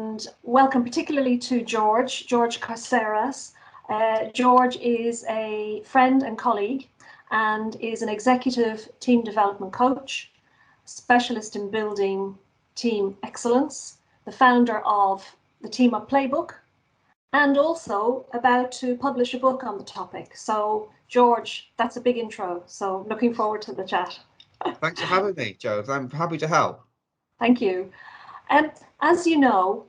and welcome particularly to George Karseras. George is a friend and colleague and is an executive team development coach, specialist in building team excellence, the founder of the TeamUp Playbook, and also about to publish a book on the topic. So, George, that's a big intro. So, looking forward to the chat. Thanks for having me, Joe. I'm happy to help. Thank you. As you know,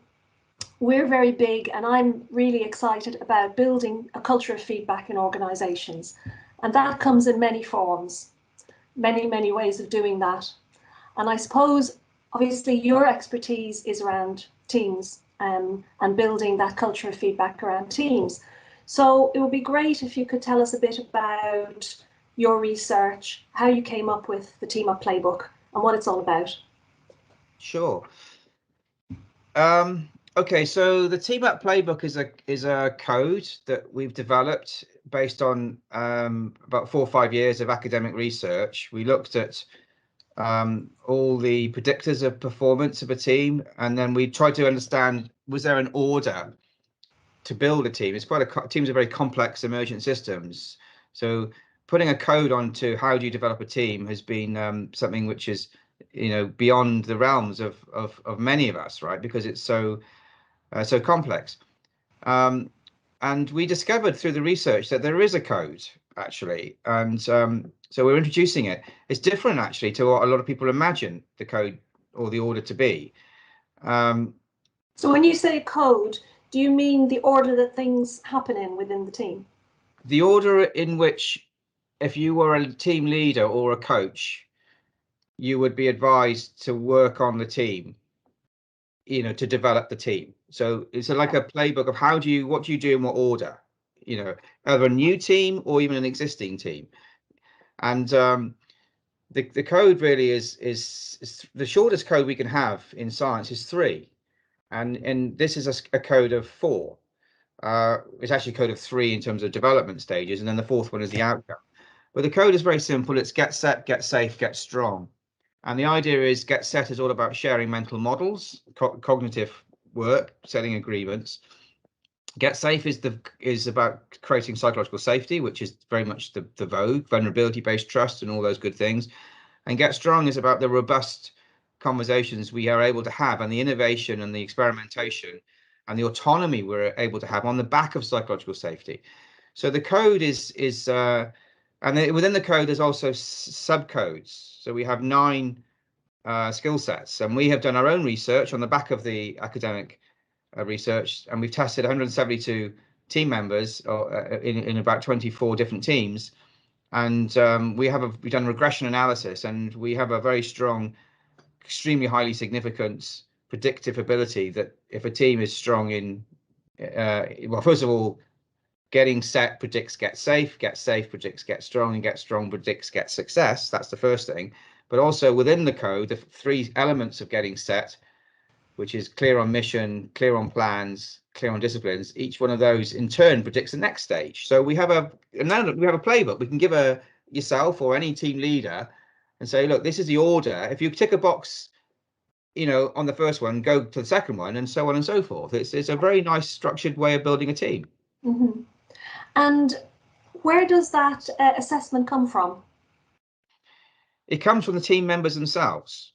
we're very big, and I'm really excited about building a culture of feedback in organizations. And that comes in many forms, many ways of doing that. And I suppose, obviously, your expertise is around teams and building that culture of feedback around teams. So it would be great if you could tell us a bit about your research, how you came up with the TeamUp Playbook and what it's all about. Sure. Okay, so the TeamUp Playbook is a code that we've developed based on about 4 or 5 years of academic research. We looked at all the predictors of performance of a team, and then we tried to understand, was there an order to build a team? It's teams are very complex emergent systems, so putting a code onto how do you develop a team has been something which is beyond the realms of many of us, right? Because it's so complex. And we discovered through the research that there is a code actually, and so we're introducing it. It's different actually to what a lot of people imagine the code or the order to be. So when you say code, do you mean the order that things happen in within the team? The order in which, if you were a team leader or a coach, you would be advised to work on the team, to develop the team. So it's like a playbook of what do you do in what order, either a new team or even an existing team. And the code really is the shortest code we can have in science is 3, and this is a code of 4. It's actually a code of 3 in terms of development stages, and then the 4th one is the outcome. But the code is very simple. It's get set, get safe, get strong. And the idea is get set is all about sharing mental models, cognitive work, setting agreements. Get safe is about creating psychological safety, which is very much the vogue, vulnerability-based trust and all those good things. And get strong is about the robust conversations we are able to have, and the innovation and the experimentation and the autonomy we're able to have on the back of psychological safety. So the code and within the code, there's also subcodes. So we have 9 skill sets, and we have done our own research on the back of the academic research, and we've tested 172 team members in about 24 different teams, and we've done regression analysis, and we have a very strong, extremely highly significant predictive ability that if a team is strong in, well, first of all, getting set predicts get safe predicts get strong, and get strong predicts get success. That's the first thing. But also within the code, the 3 elements of getting set, which is clear on mission, clear on plans, clear on disciplines, each one of those in turn predicts the next stage. So we have a playbook we can give yourself or any team leader and say, look, this is the order. If you tick a box, on the first one, go to the second one, and so on and so forth. It's a very nice structured way of building a team. Mm-hmm. And where does that assessment come from? It comes from the team members themselves.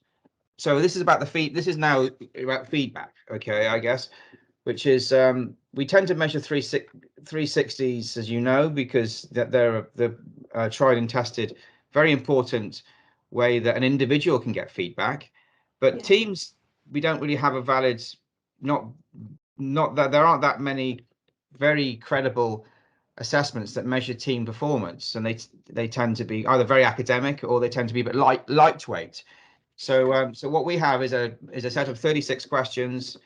So this is about this is now about feedback, okay, I guess, which is we tend to measure 360s, as you know, because they're the tried and tested, very important way that an individual can get feedback. But teams, we don't really have a valid, not that there aren't that many very credible assessments that measure team performance, and they tend to be either very academic or they tend to be a bit lightweight. So what we have is a set of 36 questions,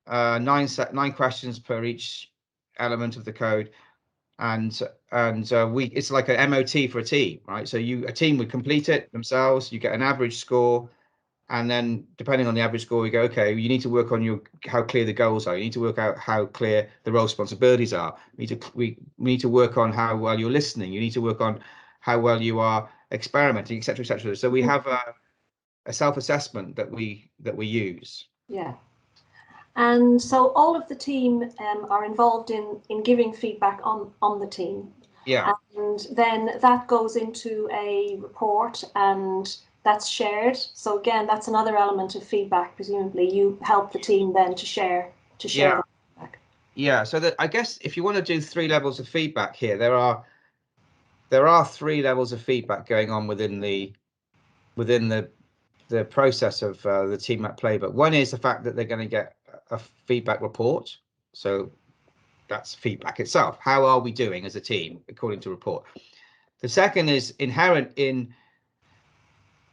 9 questions per each element of the code, and it's like an MOT for a team, right? So a team would complete it themselves. You get an average score, and then depending on the average score, we go, okay, you need to work on how clear the goals are. You need to work out how clear the role responsibilities are. We need to work on how well you're listening. You need to work on how well you are experimenting, etc., etc. So we have a self-assessment that we use. Yeah. And so all of the team are involved in giving feedback on the team. Yeah. And then that goes into a report and that's shared. So again, that's another element of feedback. Presumably you help the team then to share Yeah. that feedback. Yeah. So that, I guess if you want to do 3 levels of feedback here, there are 3 levels of feedback going on within the process of the TeamUp Playbook. One is the fact that they're going to get a feedback report. So that's feedback itself. How are we doing as a team according to report? The second is inherent in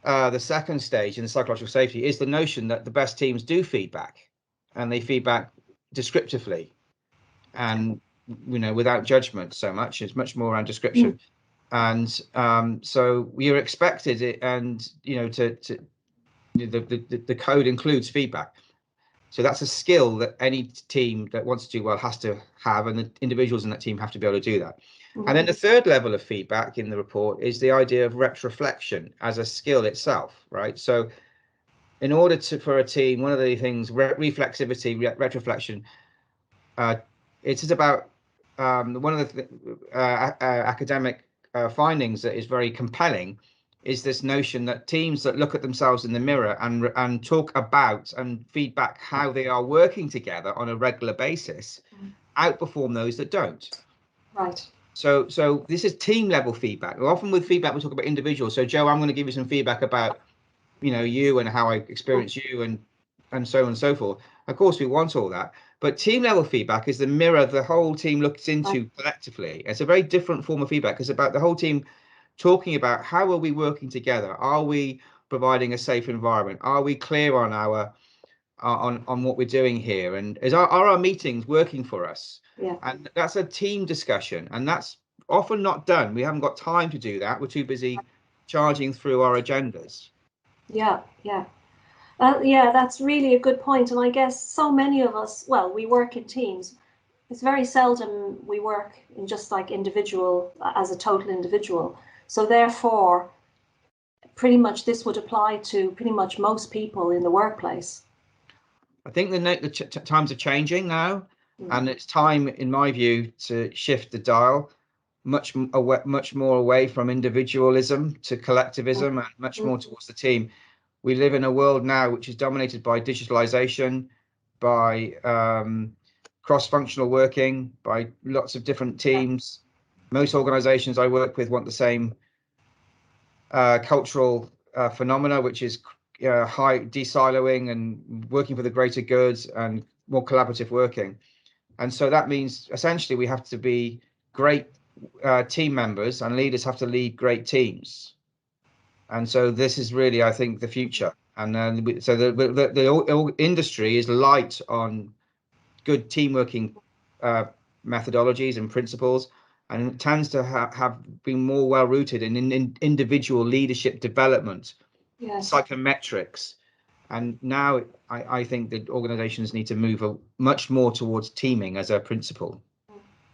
the second stage in the psychological safety is the notion that the best teams do feedback, and they feedback descriptively and without judgment so much. It's much more around description. And so we are expected it, and the code includes feedback. So that's a skill that any team that wants to do well has to have, and the individuals in that team have to be able to do that. And then the third level of feedback in the report is the idea of retroflexion as a skill itself, right? So in order for a team, one of the things, reflexivity, retroflexion, it is about one of the academic findings that is very compelling is this notion that teams that look at themselves in the mirror and talk about and feedback how they are working together on a regular basis outperform those that don't. Right. So this is team level feedback. Often with feedback we talk about individuals. So Joe, I'm going to give you some feedback about you and how I experience you and so on and so forth. Of course we want all that, but team level feedback is the mirror the whole team looks into collectively. It's a very different form of feedback. It's about the whole team talking about how are we working together? Are we providing a safe environment? Are we clear on our on what we're doing here? And are our meetings working for us? Yeah. And that's a team discussion, and that's often not done. We haven't got time to do that. We're too busy charging through our agendas. Yeah, yeah. Yeah, that's really a good point. And I guess so many of us, well, we work in teams. It's very seldom we work in just like individual, as a total individual. So therefore, pretty much this would apply to pretty much most people in the workplace. I think the times are changing now, and it's time, in my view, to shift the dial much more away from individualism to collectivism and much more towards the team. We live in a world now which is dominated by digitalization, by cross-functional working, by lots of different teams. Most organizations I work with want the same cultural phenomena, which is high de-siloing and working for the greater good and more collaborative working. And so that means essentially we have to be great team members, and leaders have to lead great teams. And so this is really, I think, the future. And then so the industry is light on good team working methodologies and principles, and it tends to have been more well rooted in individual leadership development, psychometrics. And now I think that organizations need to move much more towards teaming as a principle.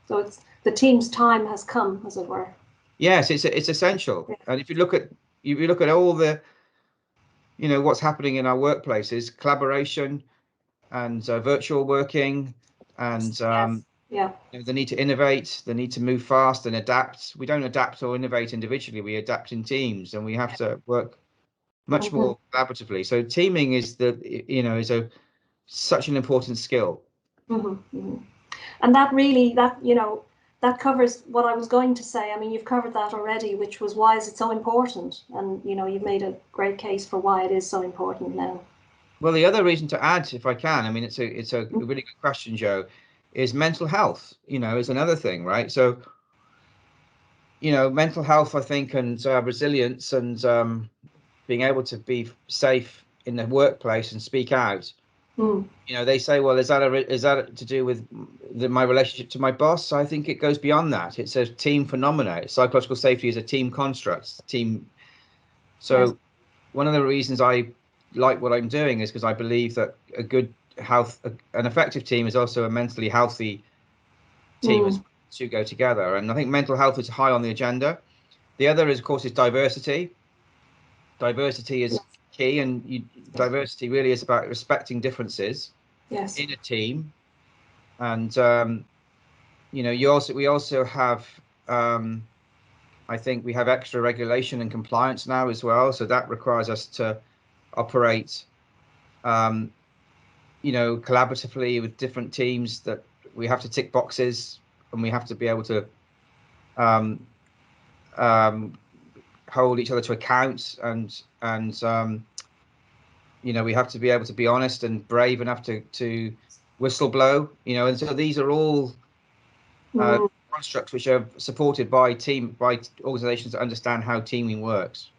So it's the team's time has come, as it were. Yes, it's essential. And if you look at all the what's happening in our workplaces, collaboration and virtual working, and the need to innovate, the need to move fast and adapt. We don't adapt or innovate individually, we adapt in teams, and we have to work much more collaboratively. So teaming is such an important skill. And that really, that covers what I was going to say. I mean, you've covered that already, which was why is it so important? And, you've made a great case for why it is so important now. Well, the other reason to add, if I can, I mean, it's a really good question, Joe, is mental health, is another thing, right? So, mental health, I think, and resilience and being able to be safe in the workplace and speak out. They say, well, is that to do with my relationship to my boss? I think it goes beyond that. It's a team phenomena. Psychological safety is a team construct, team. So one of the reasons I like what I'm doing is because I believe that a good an effective team is also a mentally healthy team as to go together. And I think mental health is high on the agenda. The other is, of course, is diversity. Diversity is key, and diversity really is about respecting differences. Yes. in a team. And you know, we also have I think we have extra regulation and compliance now as well. So that requires us to operate you know, collaboratively with different teams, that we have to tick boxes, and we have to be able to um, um, hold each other to account, and you know, we have to be able to be honest and brave enough to whistle blow, you know. And so these are all Mm. constructs which are supported by organizations that understand how teaming works.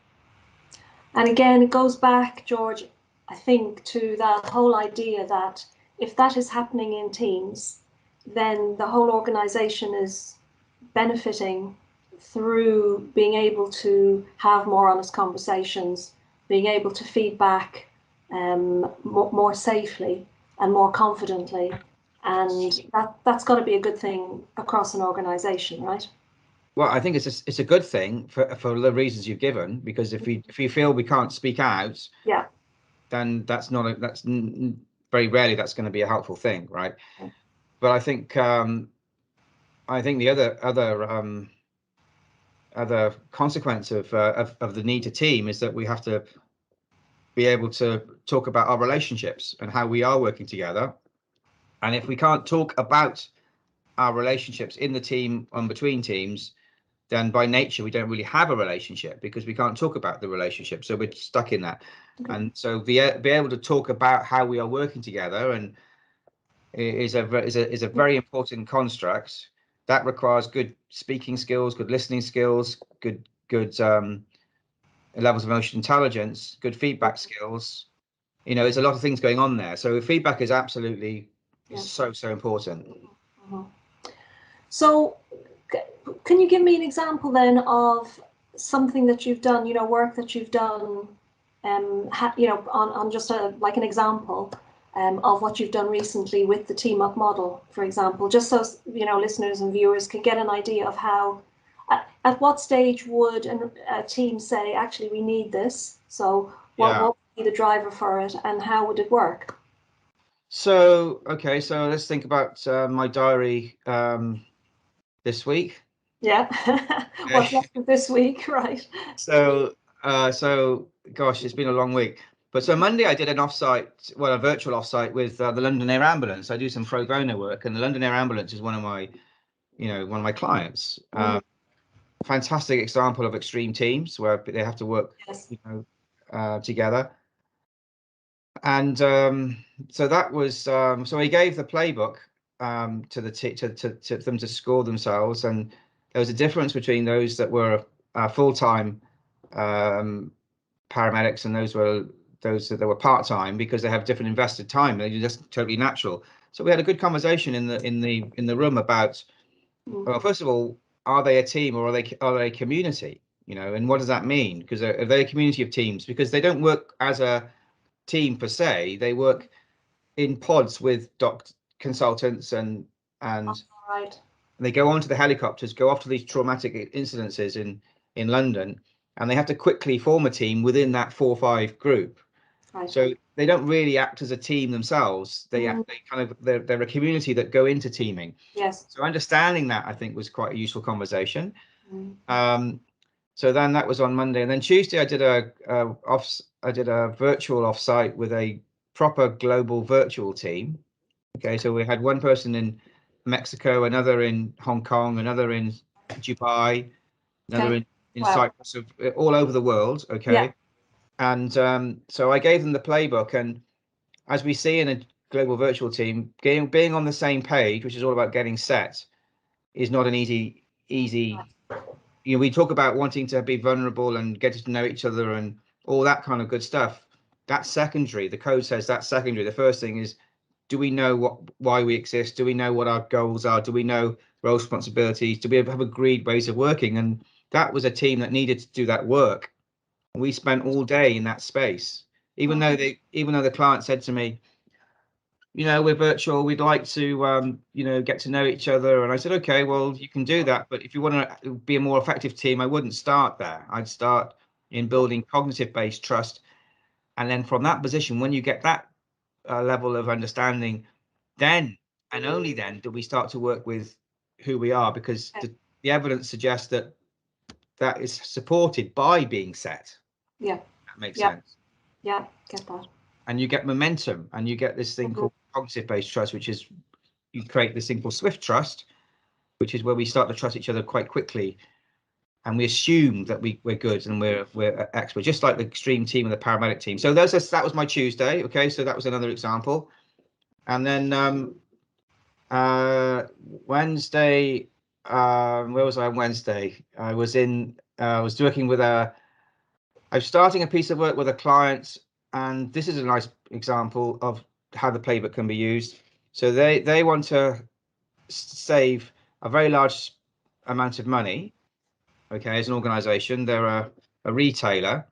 And again, it goes back, George, I think, to that whole idea that if that is happening in teams, then the whole organization is benefiting through being able to have more honest conversations, being able to feedback more safely and more confidently. And that's got to be a good thing across an organization, right? Well, I think it's a good thing for the reasons you've given, because if we feel we can't speak out, Yeah. then that's not very rarely that's going to be a helpful thing, right? But I think the other consequence of the need to team is that we have to be able to talk about our relationships and how we are working together. And if we can't talk about our relationships in the team and between teams, then by nature we don't really have a relationship, because we can't talk about the relationship. So we're stuck in that. Okay. And so be able to talk about how we are working together and is a very important construct that requires good speaking skills, good listening skills, good levels of emotional intelligence, good feedback skills. You know, there's a lot of things going on there. So feedback is absolutely Yeah. so important. Mhm. So, can you give me an example then of something that you've done, you know, work that you've done, you know, on just like an example of what you've done recently with the TeamUp model, for example, just so, you know, listeners and viewers can get an idea of how, at what stage would a team say, actually, we need this? So, what Yeah. would be the driver for it, and how would it work? So, okay, so let's think about my diary this week. Yeah. What's Okay. left of this week, right? So, gosh, it's been a long week. But so Monday I did an offsite, well, a virtual offsite with the London Air Ambulance. I do some pro bono work, and the London Air Ambulance is one of my, you know, one of my clients. Mm, Fantastic example of extreme teams where they have to work, yes. you know, together. And so that was so he gave the playbook to the to them to score themselves, and there was a difference between those that were full-time um, paramedics and those that were part-time, because they have different invested time. They're just totally natural. So we had a good conversation in the room about, Mm, well, first of all, are they a team or are they a community? You know, and what does that mean? Because are they a community of teams? Because they don't work as a team per se. They work in pods with consultants, and right. they go onto the helicopters, go off to these traumatic incidences in London, and they have to quickly form a team within that 4 or 5 group. Right. So they don't really act as a team themselves. Mm, They kind of they're a community that go into teaming. yes. So understanding that, I think, was quite a useful conversation. Mm, Um, so then that was on Monday, and then Tuesday I did a virtual offsite with a proper global virtual team. Okay, so we had one person in Mexico, another in Hong Kong, another in Dubai, another okay. in Wow. Cyprus, all over the world. Yeah. Okay, and so I gave them the playbook, and as we see in a global virtual team, being on the same page, which is all about getting set, is not an easy. You know, we talk about wanting to be vulnerable and get to know each other and all that kind of good stuff. That's secondary. The code says that's secondary. The first thing is, do we know why we exist? Do we know what our goals are? Do we know role responsibilities? Do we have agreed ways of working? And that was a team that needed to do that work. We spent all day in that space, even though the client said to me, you know, we're virtual, we'd like to you know, get to know each other. And I said, okay, well, you can do that, but if you want to be a more effective team, I wouldn't start there. I'd start in building cognitive based trust, and then from that position, when you get that level of understanding, then and only then do we start to work with who we are, because the evidence suggests that that is supported by being set. Yeah. That makes sense. Yeah, get that. And you get momentum, and you get this thing called cognitive-based trust, which is you create this thing called swift trust, which is where we start to trust each other quite quickly, and we assume that we're good and we're expert, just like the extreme team and the paramedic team. So that was my Tuesday. Okay, so that was another example. And then Wednesday, where was I on Wednesday? I was working with I was starting a piece of work with a client, and this is a nice example of how the playbook can be used. So they want to save a very large amount of money. Okay, as an organization, they're a retailer,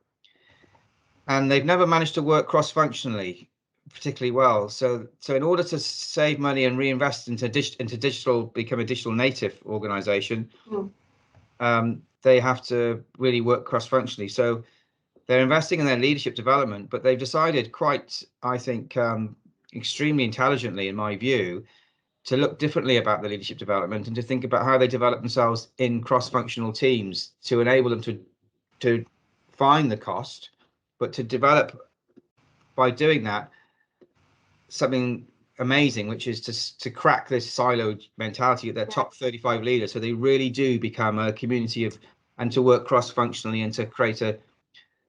and they've never managed to work cross-functionally particularly well. So in order to save money and reinvest into digital, become a digital native organization, they have to really work cross-functionally. So they're investing in their leadership development, but they've decided quite, I think, extremely intelligently, in my view, to look differently about the leadership development and to think about how they develop themselves in cross-functional teams to enable them to find the cost, but to develop, by doing that, something amazing, which is to crack this siloed mentality at their top 35 leaders, so they really do become a community of, and to work cross-functionally and to create a.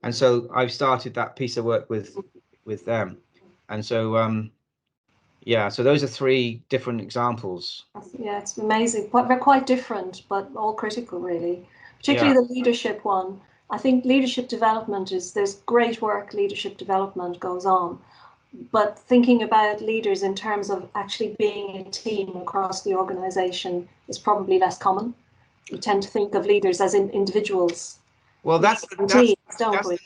And so I've started that piece of work with them, and so yeah, so those are 3 different examples. Yeah, it's amazing. They're quite different, but all critical, really. Particularly the leadership one. I think leadership development there's great work, leadership development goes on. But thinking about leaders in terms of actually being a team across the organization is probably less common. We tend to think of leaders as individuals. Well, that's the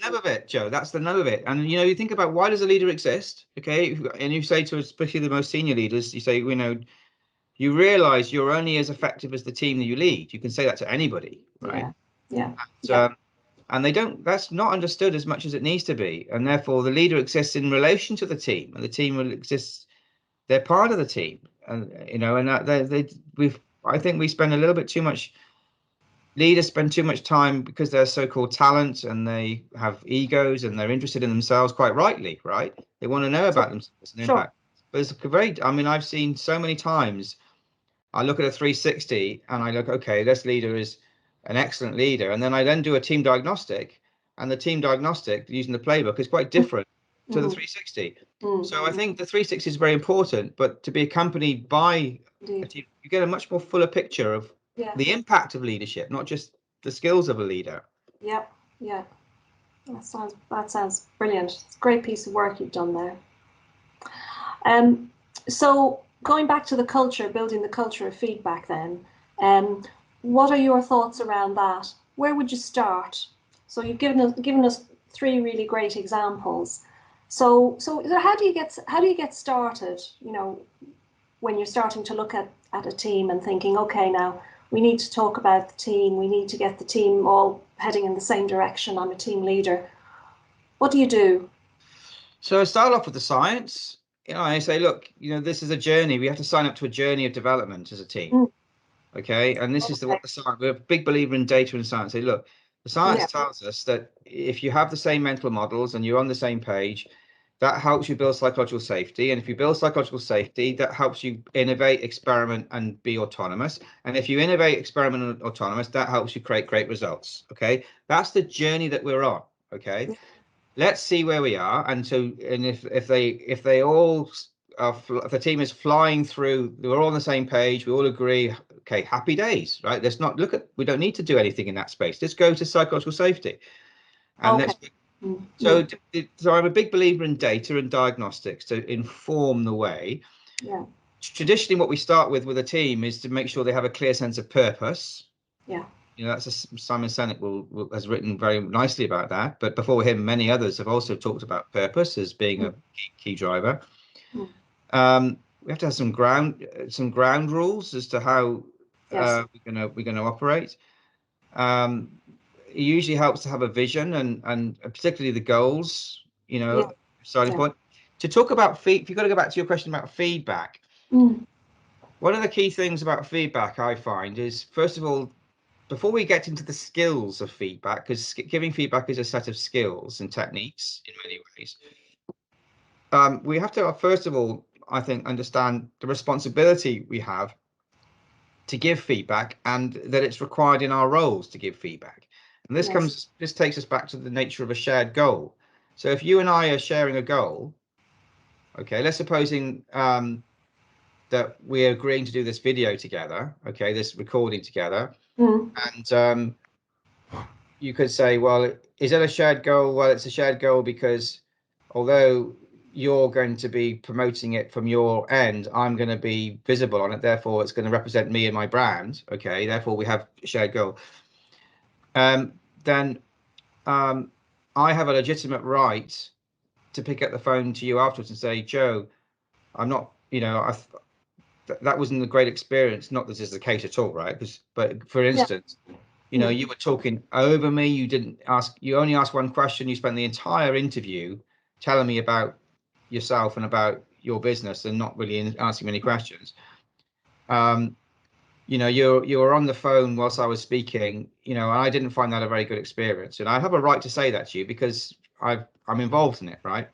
nub of it, Joe. That's the nub of it. And you think about, why does a leader exist? Okay, and you say to especially the most senior leaders, you say, you realize you're only as effective as the team that you lead. You can say that to anybody, right? And they don't. That's not understood as much as it needs to be, and therefore the leader exists in relation to the team, and the team will exist. They're part of the team, and I think we spend a little bit too much. Leaders spend too much time, because they're so-called talent and they have egos and they're interested in themselves, quite rightly, right? They want to know about themselves and impact. But it's I've seen so many times, I look at a 360 and I look, okay, this leader is an excellent leader. And then I do a team diagnostic, and the team diagnostic using the playbook is quite different to the 360. So I think the 360 is very important, but to be accompanied by a team, you get a much more fuller picture of the impact of leadership, not just the skills of a leader. Yeah. That sounds brilliant. It's a great piece of work you've done there. So going back to the culture, building the culture of feedback then, what are your thoughts around that? Where would you start? So you've given us 3 really great examples. So how do you get started, when you're starting to look at a team and thinking, okay, now we need to talk about the team, we need to get the team all heading in the same direction, I'm a team leader. What do you do? So I start off with the science. I say, look, this is a journey. We have to sign up to a journey of development as a team. Okay. And this is what the science, we're a big believer in data and science. Say, look, the science tells us that if you have the same mental models and you're on the same page, that helps you build psychological safety. And if you build psychological safety, that helps you innovate, experiment, and be autonomous. And if you innovate, experiment, and autonomous, that helps you create great results. Okay. That's the journey that we're on. Okay. Let's see where we are. And if the team is flying through, we're all on the same page, we all agree, okay, happy days, right? Let's not we don't need to do anything in that space. Let's go to psychological safety. And so I'm a big believer in data and diagnostics to inform the way. Traditionally, what we start with a team is to make sure they have a clear sense of purpose. That's Simon Sinek has written very nicely about that. But before him, many others have also talked about purpose as being a key driver. We have to have some ground rules as to how we're gonna operate. It usually helps to have a vision and particularly the goals. Starting point. to talk about if you've got to go back to your question about feedback, one of the key things about feedback I find is, first of all, before we get into the skills of feedback, because giving feedback is a set of skills and techniques in many ways, we have to, first of all, I think, understand the responsibility we have to give feedback, and that it's required in our roles to give feedback. And this takes us back to the nature of a shared goal. So if you and I are sharing a goal, okay, let's supposing that we're agreeing to do this video together, okay, this recording together, and you could say, well, is it a shared goal? Well, it's a shared goal because although you're going to be promoting it from your end, I'm going to be visible on it, therefore it's going to represent me and my brand, okay, therefore we have a shared goal. Then I have a legitimate right to pick up the phone to you afterwards and say, Joe, I'm not, you know, that wasn't a great experience. Not that this is the case at all, right? But for instance, you know, you were talking over me. You only asked one question. You spent the entire interview telling me about yourself and about your business and not really asking many questions. You know, you were on the phone whilst I was speaking, you know, and I didn't find that a very good experience. And I have a right to say that to you because I'm involved in it, right?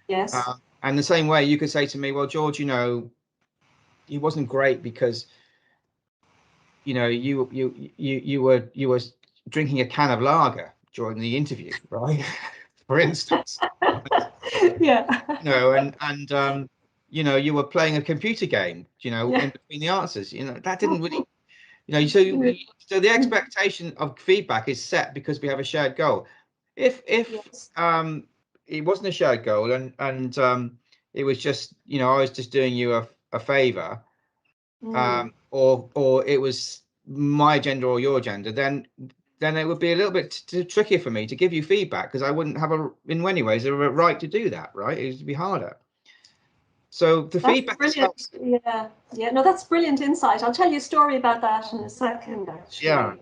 Yes. And the same way you could say to me, well, George, you know, it wasn't great because, you know, you were drinking a can of lager during the interview, right? For instance. Yeah. You know, and you know, you were playing a computer game, you know, in between the answers. You know, that didn't really, you know, so the expectation of feedback is set because we have a shared goal. If it wasn't a shared goal and it was just, you know, I was just doing you a favor, or it was my gender or your gender, then it would be a little bit trickier for me to give you feedback because I wouldn't have in many ways a right to do that, right? It would be harder. So the feedback is brilliant. Yeah, no, that's brilliant insight. I'll tell you a story about that in a second, actually. Yeah.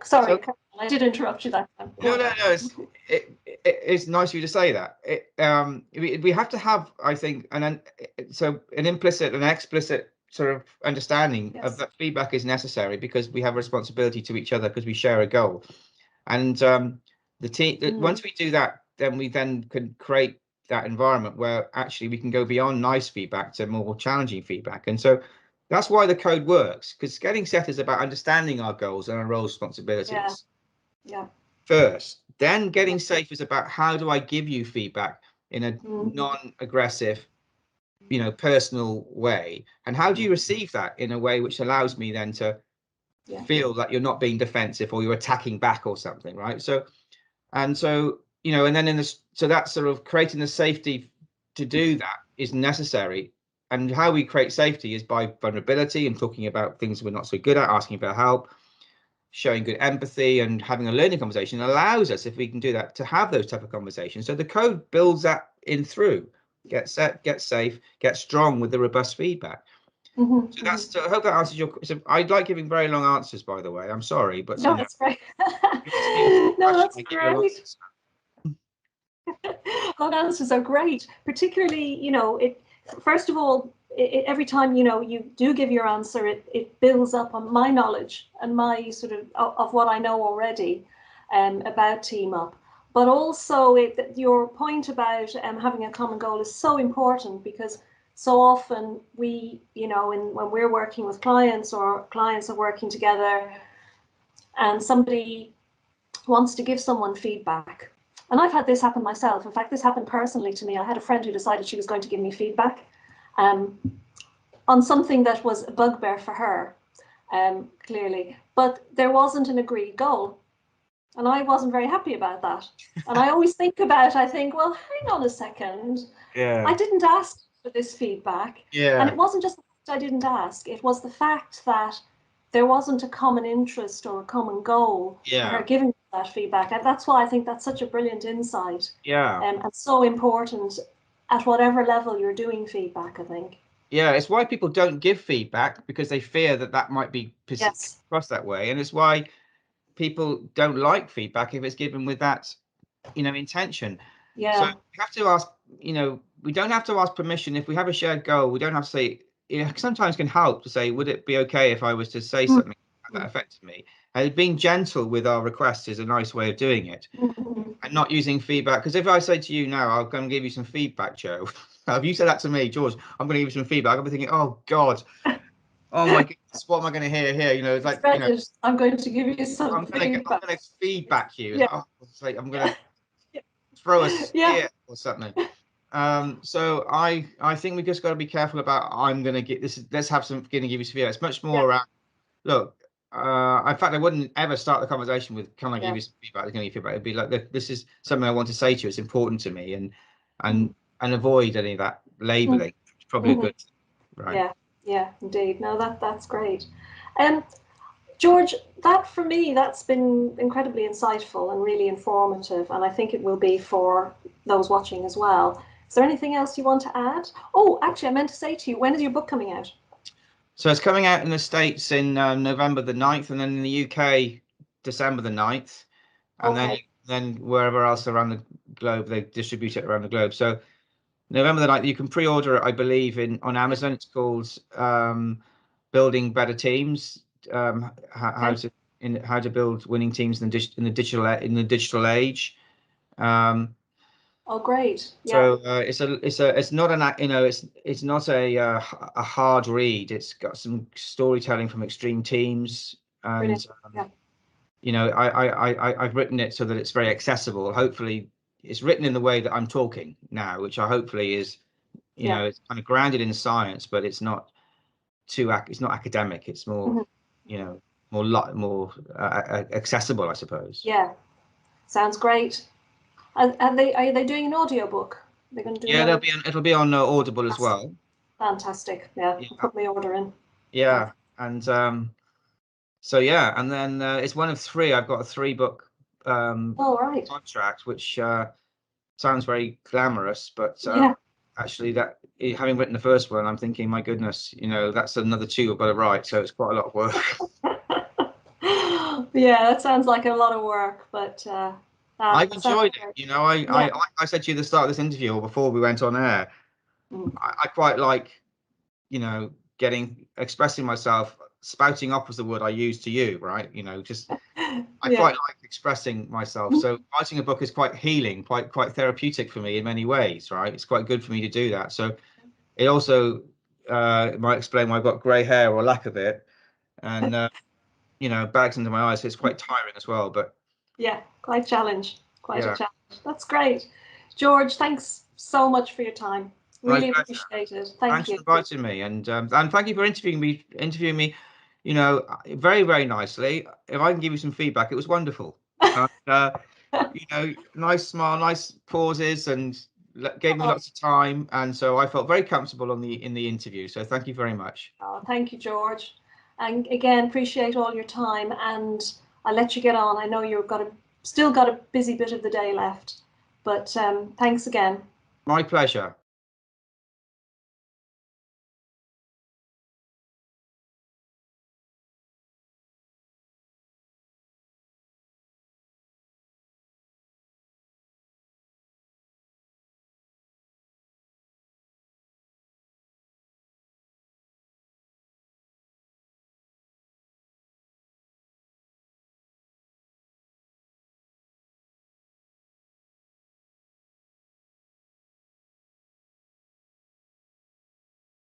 Sorry, I did interrupt you that time. No. It's nice of you to say that. We have to have, I think, an implicit and explicit sort of understanding of that feedback is necessary because we have a responsibility to each other because we share a goal. And the team, once we do that, then we then can create that environment where actually we can go beyond nice feedback to more challenging feedback. And so that's why the code works, because getting set is about understanding our goals and our role responsibilities. Yeah. First, then getting safe is about how do I give you feedback in a non-aggressive, you know, personal way, and how do you receive that in a way which allows me then to feel that you're not being defensive or you're attacking back or something, right? So you know, and then so that sort of creating the safety to do that is necessary. And how we create safety is by vulnerability and talking about things we're not so good at, asking for help, showing good empathy, and having a learning conversation allows us, if we can do that, to have those type of conversations. So the code builds that in through. Get set, get safe, get strong with the robust feedback. So I hope that answers your question. I'd like giving very long answers, by the way. I'm sorry, but no, that's great. No, that's great. Long answers are great, particularly, you know, first of all, every time, you know, you do give your answer, it builds up on my knowledge and my sort of what I know already about TeamUp. But also your point about having a common goal is so important because so often we, you know, when we're working with clients or clients are working together and somebody wants to give someone feedback. And I've had this happen myself. In fact, this happened personally to me. I had a friend who decided she was going to give me feedback on something that was a bugbear for her, clearly. But there wasn't an agreed goal. And I wasn't very happy about that. And I always think, well, hang on a second. Yeah. I didn't ask for this feedback. Yeah. And it wasn't just the fact I didn't ask. It was the fact that there wasn't a common interest or a common goal for her giving that feedback. And that's why I think that's such a brilliant insight. Yeah. And so important at whatever level you're doing feedback, I think. Yeah, it's why people don't give feedback, because they fear that might be perceived across that way. And it's why people don't like feedback if it's given with that, you know, intention. Yeah. So you have to ask, you know, we don't have to ask permission if we have a shared goal. We don't have to say. It sometimes can help to say, would it be okay if I was to say something that affected me? And being gentle with our requests is a nice way of doing it, and not using feedback. Because if I say to you now, I'm going to give you some feedback, Joe. If you said that to me, George, I'm going to give you some feedback, I'll be thinking, oh God, oh my goodness, what am I going to hear here? You know, it's like, you know, I'm going to give you some I'm going feedback. to feedback you. Yeah. Oh, it's like I'm going to throw a spear or something. So I think we just got to be careful about, I'm going to get this. Let's have some, going to give you some feedback. It's much more around, look, in fact, I wouldn't ever start the conversation with, can I give you some feedback? Can I give you feedback? It'd be like, this is something I want to say to you. It's important to me, and avoid any of that labeling. It's probably a good thing, right? Yeah, indeed. No, that's great. George, that for me, that's been incredibly insightful and really informative, and I think it will be for those watching as well. Is there anything else you want to add? Oh, actually, I meant to say to you, when is your book coming out? So it's coming out in the States in November the 9th, and then in the UK, December the 9th, and then wherever else around the globe, they distribute it around the globe. So November the 9th, you can pre-order it, I believe, on Amazon. It's called Building Better Teams, how to build winning teams in the digital age. Oh, great! So it's not it's not a hard read. It's got some storytelling from extreme teams, and you know, I've written it so that it's very accessible. Hopefully, it's written in the way that I'm talking now, which I hopefully is, you know, it's kind of grounded in science, but it's not it's not academic. It's more, you know, more accessible, I suppose. Yeah, sounds great. And are they doing an audiobook? They're going to do it'll be on Audible as well. Fantastic. Yeah, I'll put my order in. Yeah, and so yeah, and then it's one of three. I've got a 3-book contract, which sounds very glamorous, but actually, that having written the first one, I'm thinking, my goodness, you know, that's another 2 I've got to write, so it's quite a lot of work. Yeah, that sounds like a lot of work, but I've enjoyed it. You know, like I said to you at the start of this interview, or before we went on air, I quite like, you know, expressing myself. Spouting off was the word I used to you, right? You know, just I quite like expressing myself. So writing a book is quite healing, quite therapeutic for me in many ways, right? It's quite good for me to do that. So it also might explain why I've got grey hair or lack of it, and you know, bags under my eyes. So it's quite tiring as well. But yeah, quite a challenge. That's great. George, thanks so much for your time. Really appreciate it. Thanks for inviting me, and thank you for interviewing me. You know, very, very nicely. If I can give you some feedback, it was wonderful. You know, nice smile, nice pauses, and gave me lots of time, and so I felt very comfortable in the interview. So thank you very much. Oh, thank you, George. And again, appreciate all your time, and I'll let you get on. I know you've still got a busy bit of the day left, but thanks again. My pleasure.